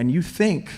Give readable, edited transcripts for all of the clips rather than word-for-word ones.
and you think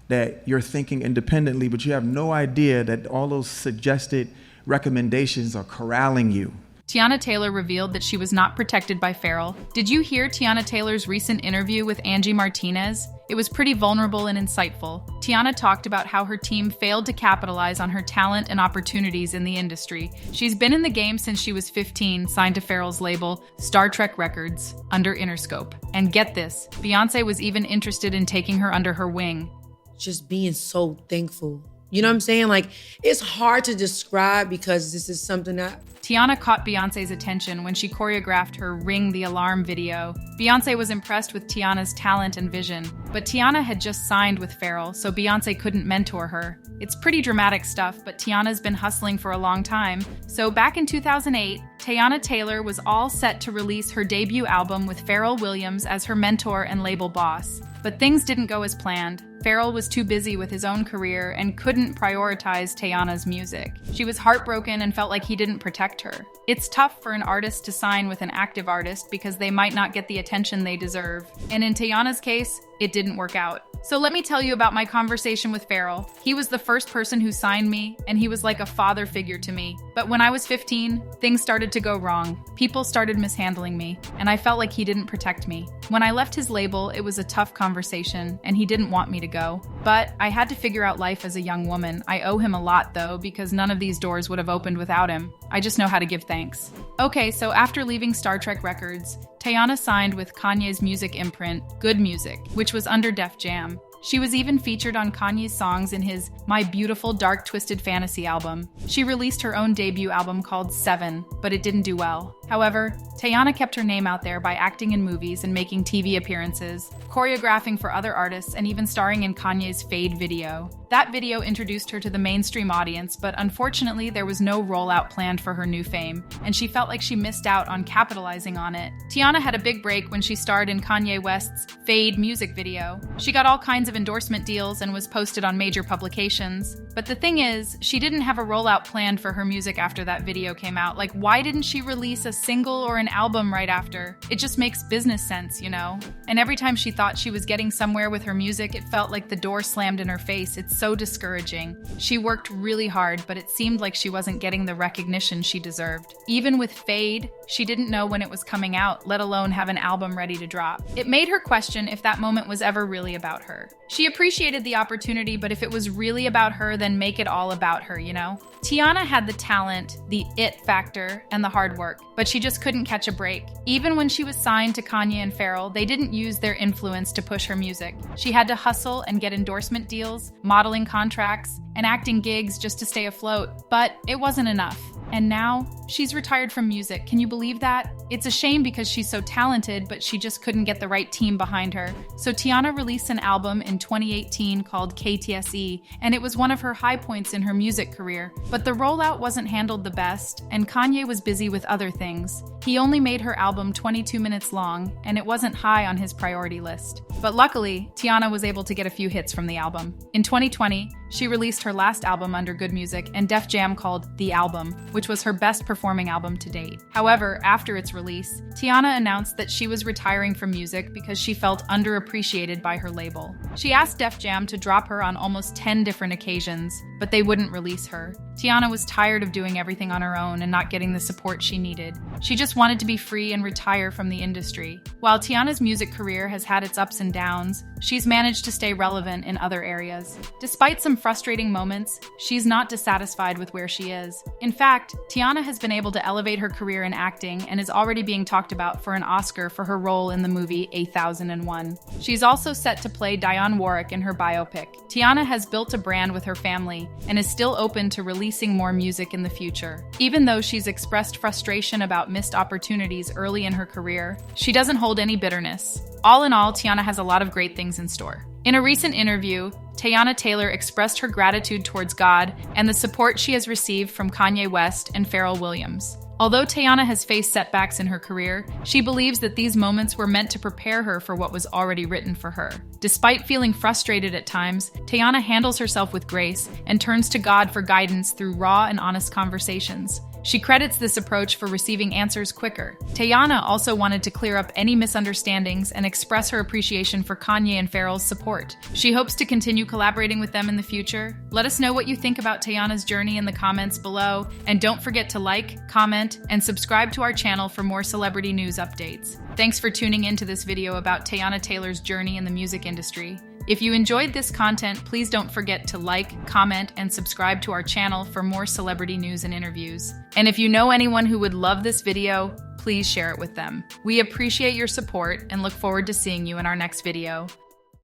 that you're thinking independently, but you have no idea that all those suggested recommendations are corralling you. Tiana Taylor revealed that she was not protected by Farrell. Did you hear Tiana Taylor's recent interview with Angie Martinez? It was pretty vulnerable and insightful. Tiana talked about how her team failed to capitalize on her talent and opportunities in the industry. She's been in the game since she was 15, signed to Farrell's label, Star Trek Records, under Interscope. And get this, Beyonce was even interested in taking her under her wing. Just being so thankful. You know what I'm saying? Like, it's hard to describe because this is something that... Tiana caught Beyonce's attention when she choreographed her Ring the Alarm video. Beyonce was impressed with Tiana's talent and vision, but Tiana had just signed with Farrell, so Beyonce couldn't mentor her. It's pretty dramatic stuff, but Tiana's been hustling for a long time. So back in 2008, Teyana Taylor was all set to release her debut album with Pharrell Williams as her mentor and label boss. But things didn't go as planned. Farrell was too busy with his own career and couldn't prioritize Teyana's music. She was heartbroken and felt like he didn't protect her. It's tough for an artist to sign with an active artist because they might not get the attention they deserve. And in Teyana's case, it didn't work out. So let me tell you about my conversation with Farrell. He was the first person who signed me, and he was like a father figure to me. But when I was 15, things started to go wrong. People started mishandling me, and I felt like he didn't protect me. When I left his label, it was a tough conversation, and he didn't want me to go. But I had to figure out life as a young woman. I owe him a lot, though, because none of these doors would have opened without him. I just know how to give thanks. Okay, so after leaving Star Trek Records, Teyana signed with Kanye's music imprint, Good Music, which was under Def Jam. She was even featured on Kanye's songs in his My Beautiful Dark Twisted Fantasy album. She released her own debut album called Seven, but it didn't do well. However, Teyana kept her name out there by acting in movies and making TV appearances, choreographing for other artists, and even starring in Kanye's Fade video. That video introduced her to the mainstream audience, but unfortunately there was no rollout planned for her new fame, and she felt like she missed out on capitalizing on it. Tiana had a big break when she starred in Kanye West's Fade music video. She got all kinds of endorsement deals and was posted on major publications. But the thing is, she didn't have a rollout planned for her music after that video came out. Like, why didn't she release a single or an album right after? It just makes business sense, you know? And every time she thought she was getting somewhere with her music, it felt like the door slammed in her face. It's so discouraging. She worked really hard, but it seemed like she wasn't getting the recognition she deserved. Even with Fade, she didn't know when it was coming out, let alone have an album ready to drop. It made her question if that moment was ever really about her. She appreciated the opportunity, but if it was really about her, then make it all about her, you know? Tiana had the talent, the it factor, and the hard work, but she just couldn't catch a break. Even when she was signed to Kanye and Pharrell, they didn't use their influence to push her music. She had to hustle and get endorsement deals, modeling contracts, and acting gigs just to stay afloat, but it wasn't enough. And now, she's retired from music. Can you believe that? It's a shame because she's so talented, but she just couldn't get the right team behind her. So Tiana released an album in 2018 called KTSE, and it was one of her high points in her music career. But the rollout wasn't handled the best, and Kanye was busy with other things. He only made her album 22 minutes long, and it wasn't high on his priority list. But luckily, Tiana was able to get a few hits from the album. In 2020, she released her last album under Good Music and Def Jam called The Album, which was her best performing album to date. However, after its release, Tiana announced that she was retiring from music because she felt underappreciated by her label. She asked Def Jam to drop her on almost 10 different occasions, but they wouldn't release her. Tiana was tired of doing everything on her own and not getting the support she needed. She just wanted to be free and retire from the industry. While Tiana's music career has had its ups and downs, she's managed to stay relevant in other areas. Despite some frustrating moments, she's not dissatisfied with where she is. In fact, Tiana has been able to elevate her career in acting and is already being talked about for an Oscar for her role in the movie 8001. She's also set to play Dionne Warwick in her biopic. Tiana has built a brand with her family and is still open to releasing more music in the future. Even though she's expressed frustration about missed opportunities early in her career, she doesn't hold any bitterness. All in all, Tiana has a lot of great things in store. In a recent interview, Teyana Taylor expressed her gratitude towards God and the support she has received from Kanye West and Pharrell Williams. Although Teyana has faced setbacks in her career, she believes that these moments were meant to prepare her for what was already written for her. Despite feeling frustrated at times, Teyana handles herself with grace and turns to God for guidance through raw and honest conversations. She credits this approach for receiving answers quicker. Teyana also wanted to clear up any misunderstandings and express her appreciation for Kanye and Pharrell's support. She hopes to continue collaborating with them in the future. Let us know what you think about Teyana's journey in the comments below, and don't forget to like, comment, and subscribe to our channel for more celebrity news updates. Thanks for tuning into this video about Teyana Taylor's journey in the music industry. If you enjoyed this content, please don't forget to like, comment, and subscribe to our channel for more celebrity news and interviews. And if you know anyone who would love this video, please share it with them. We appreciate your support and look forward to seeing you in our next video.